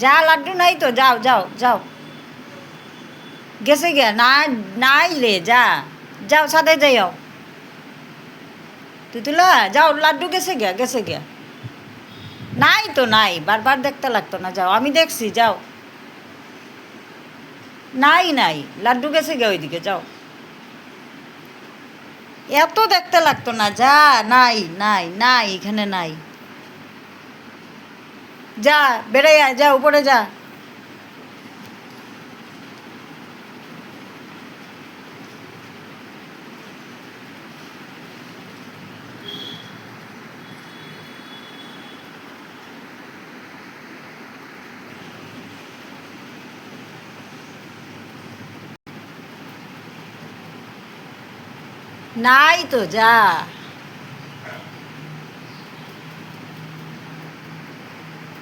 যা লাড্ডু নাই তো, যাও যাও যাও, গেছে গিয়া না, নাই লে যা, যাও সাথে যাইও, তুতুলা যাও, লাড্ডু গেছে গিয়া, গেছে গিয়া, নাই তো নাই, বারবার দেখতে লাগতো না, যাও আমি দেখছি, যাও, নাই নাই, লাড্ডু গেছে গিয়া ওইদিকে, যাও, এত দেখতে লাগতো না, যা, নাই নাই নাই, এখানে নাই, যা বেড়ে যা, উপরে যা, নাই তো যা।